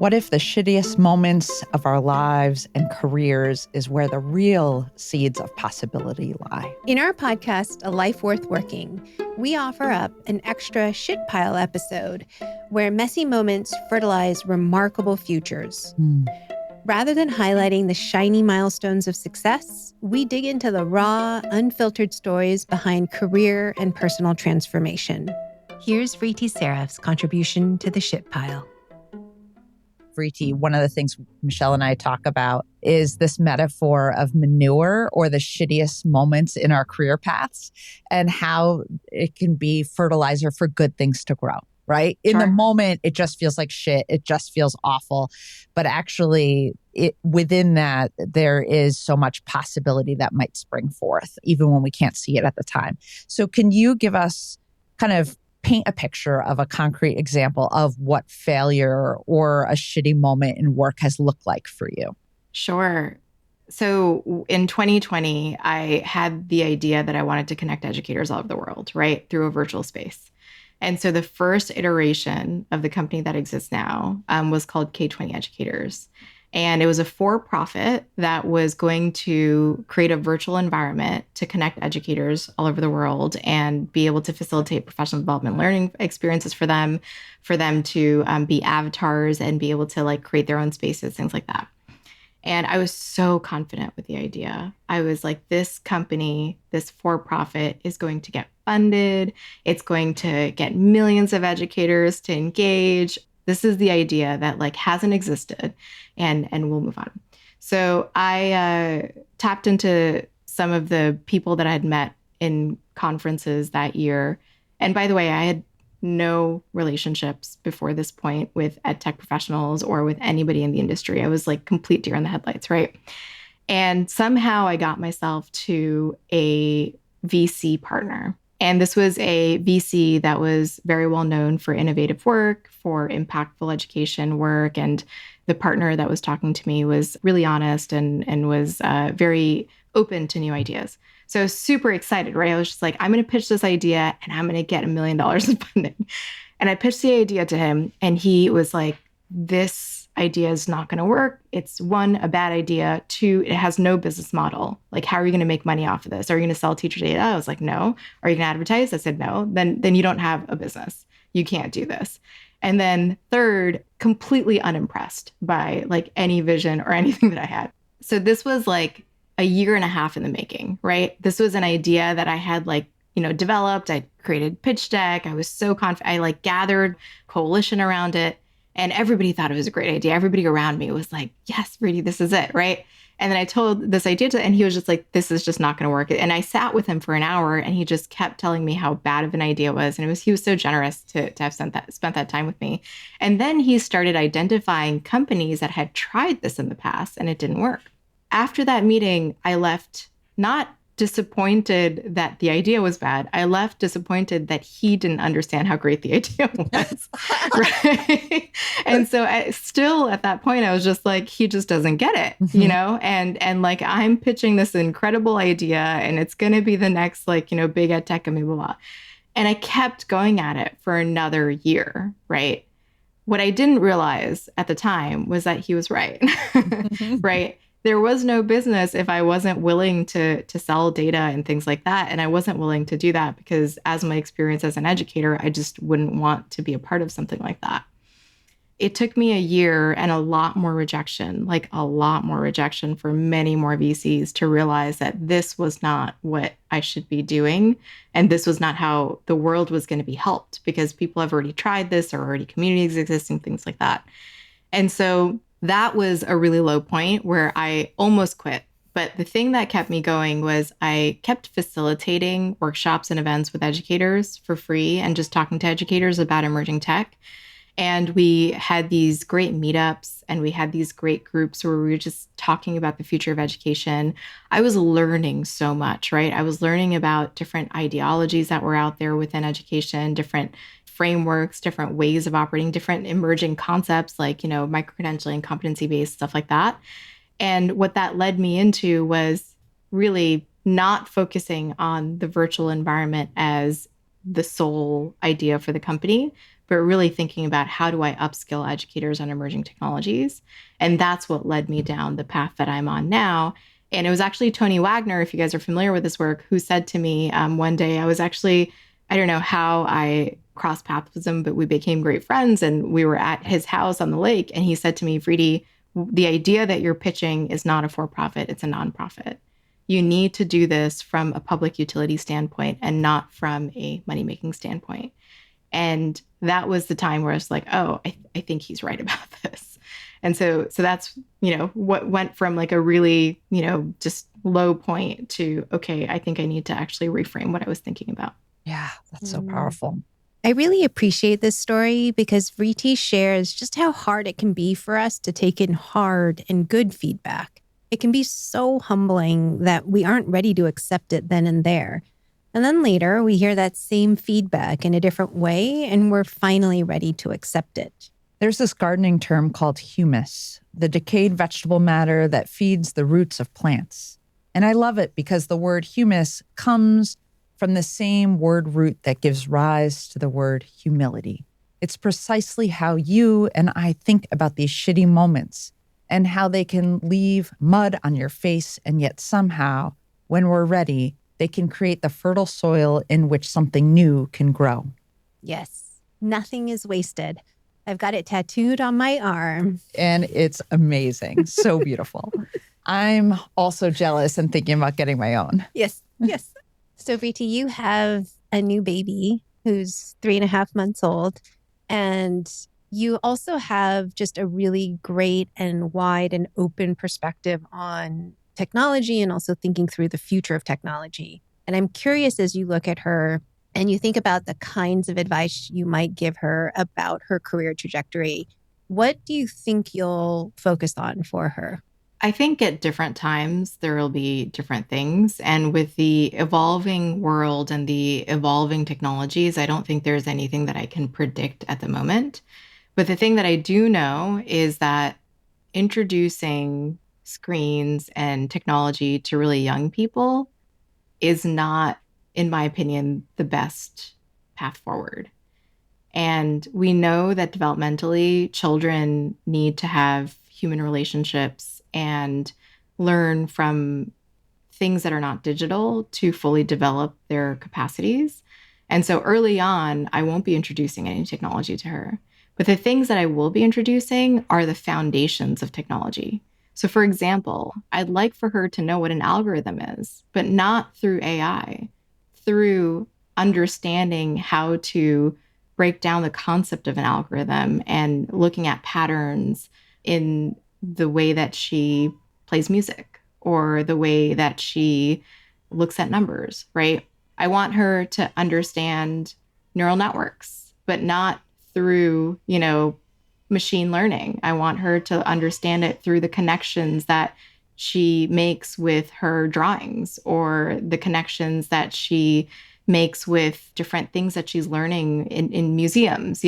What if the shittiest moments of our lives and careers is where the real seeds of possibility lie? In our podcast, A Life Worth Working, we offer up an extra shit pile episode where messy moments fertilize remarkable futures. Rather than highlighting the shiny milestones of success, we dig into the raw, unfiltered stories behind career and personal transformation. Here's Vriti Saraf's contribution to the shit pile. Vriti, one of the things Michelle and I talk about is this metaphor of manure or the shittiest moments in our career paths and how it can be fertilizer for good things to grow, right? In the moment, it just feels like shit. It just feels awful. But actually, within that, there is so much possibility that might spring forth, even when we can't see it at the time. So can you give us kind of paint a picture of a concrete example of what failure or a shitty moment in work has looked like for you? Sure. So in 2020, I had the idea that I wanted to connect educators all over the world, right, through a virtual space. And so the first iteration of the company that exists now was called K20 Educators. And it was a for-profit that was going to create a virtual environment to connect educators all over the world and be able to facilitate professional development learning experiences for them to be avatars and be able to create their own spaces, things like that. And I was so confident with the idea. I was like, this company, this for-profit is going to get funded. It's going to get millions of educators to engage. This is the idea that hasn't existed and we'll move on. So I tapped into some of the people that I had met in conferences that year. And by the way, I had no relationships before this point with ed tech professionals or with anybody in the industry. I was complete deer in the headlights, right? And somehow I got myself to a VC partner. And this was a VC that was very well known for innovative work, for impactful education work. And the partner that was talking to me was really honest and was very open to new ideas. So I was super excited, right? I was just like, I'm going to pitch this idea and I'm going to get $1 million in funding. And I pitched the idea to him and he was like, this idea is not going to work. It's one, a bad idea. Two, it has no business model. How are you going to make money off of this? Are you going to sell teacher data? I was like, no. Are you going to advertise? I said, no. Then you don't have a business. You can't do this. And then third, completely unimpressed by any vision or anything that I had. So this was a year and a half in the making, right? This was an idea that I had developed. I created pitch deck. I was so confident. I gathered coalition around it. And everybody thought it was a great idea. Everybody around me was like, yes, Vriti, this is it, right? And then I told this idea to, and he was just like, this is just not going to work. And I sat with him for an hour and he just kept telling me how bad of an idea it was. And he was so generous to have spent that time with me. And then he started identifying companies that had tried this in the past and it didn't work. After that meeting, I left not disappointed that the idea was bad. I left disappointed that he didn't understand how great the idea was. Right? And so still at that point, I was just like, he just doesn't get it, you know? And I'm pitching this incredible idea and it's going to be the next big ed tech and blah, blah, blah. And I kept going at it for another year, right? What I didn't realize at the time was that he was right, right? There was no business if I wasn't willing to sell data and things like that. And I wasn't willing to do that because as my experience as an educator, I just wouldn't want to be a part of something like that. It took me a year and a lot more rejection for many more VCs to realize that this was not what I should be doing. And this was not how the world was going to be helped because people have already tried this, there are already communities existing, things like that. And so that was a really low point where I almost quit. But the thing that kept me going was I kept facilitating workshops and events with educators for free and just talking to educators about emerging tech. And we had these great meetups and we had these great groups where we were just talking about the future of education. I was learning so much, right? I was learning about different ideologies that were out there within education, different frameworks, different ways of operating, different emerging concepts micro-credentialing, competency-based, stuff like that. And what that led me into was really not focusing on the virtual environment as the sole idea for the company, but really thinking about how do I upskill educators on emerging technologies. And that's what led me down the path that I'm on now. And it was actually Tony Wagner, if you guys are familiar with his work, who said to me one day, I don't know how I crossed paths with him, but we became great friends and we were at his house on the lake. And he said to me, Vriti, the idea that you're pitching is not a for-profit, it's a nonprofit. You need to do this from a public utility standpoint and not from a money-making standpoint. And that was the time where I was like, oh, I think he's right about this. And so that's, what went from like a really, just low point to, okay, I think I need to actually reframe what I was thinking about. Yeah, that's so powerful. I really appreciate this story because Vriti shares just how hard it can be for us to take in hard and good feedback. It can be so humbling that we aren't ready to accept it then and there. And then later, we hear that same feedback in a different way, and we're finally ready to accept it. There's this gardening term called humus, the decayed vegetable matter that feeds the roots of plants. And I love it because the word humus comes from the same word root that gives rise to the word humility. It's precisely how you and I think about these shitty moments and how they can leave mud on your face, and yet somehow, when we're ready, they can create the fertile soil in which something new can grow. Yes, nothing is wasted. I've got it tattooed on my arm. And it's amazing. So beautiful. I'm also jealous and thinking about getting my own. Yes. So Vriti, you have a new baby who's 3.5 months old, and you also have just a really great and wide and open perspective on technology and also thinking through the future of technology. And I'm curious, as you look at her and you think about the kinds of advice you might give her about her career trajectory, what do you think you'll focus on for her? I think at different times, there will be different things. And with the evolving world and the evolving technologies, I don't think there's anything that I can predict at the moment. But the thing that I do know is that introducing screens and technology to really young people is not, in my opinion, the best path forward. And we know that developmentally, children need to have human relationships and learn from things that are not digital to fully develop their capacities. And so early on, I won't be introducing any technology to her. But the things that I will be introducing are the foundations of technology. So for example, I'd like for her to know what an algorithm is, but not through AI, through understanding how to break down the concept of an algorithm and looking at patterns in the way that she plays music or the way that she looks at numbers, right? I want her to understand neural networks, but not through, machine learning. I want her to understand it through the connections that she makes with her drawings or the connections that she makes with different things that she's learning in museums,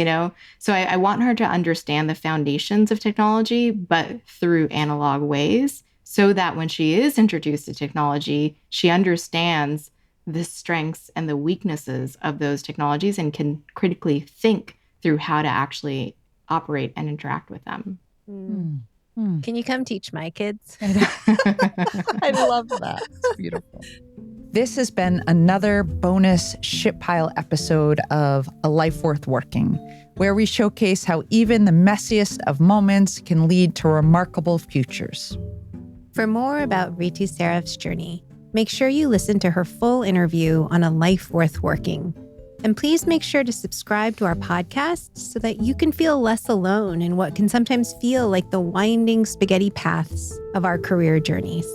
So I want her to understand the foundations of technology, but through analog ways, so that when she is introduced to technology, she understands the strengths and the weaknesses of those technologies and can critically think through how to actually operate and interact with them. Can you come teach my kids? I love that. It's beautiful. This has been another bonus shit pile episode of A Life Worth Working, where we showcase how even the messiest of moments can lead to remarkable futures. For more about Vriti Saraf's journey, make sure you listen to her full interview on A Life Worth Working. And please make sure to subscribe to our podcast so that you can feel less alone in what can sometimes feel like the winding spaghetti paths of our career journeys.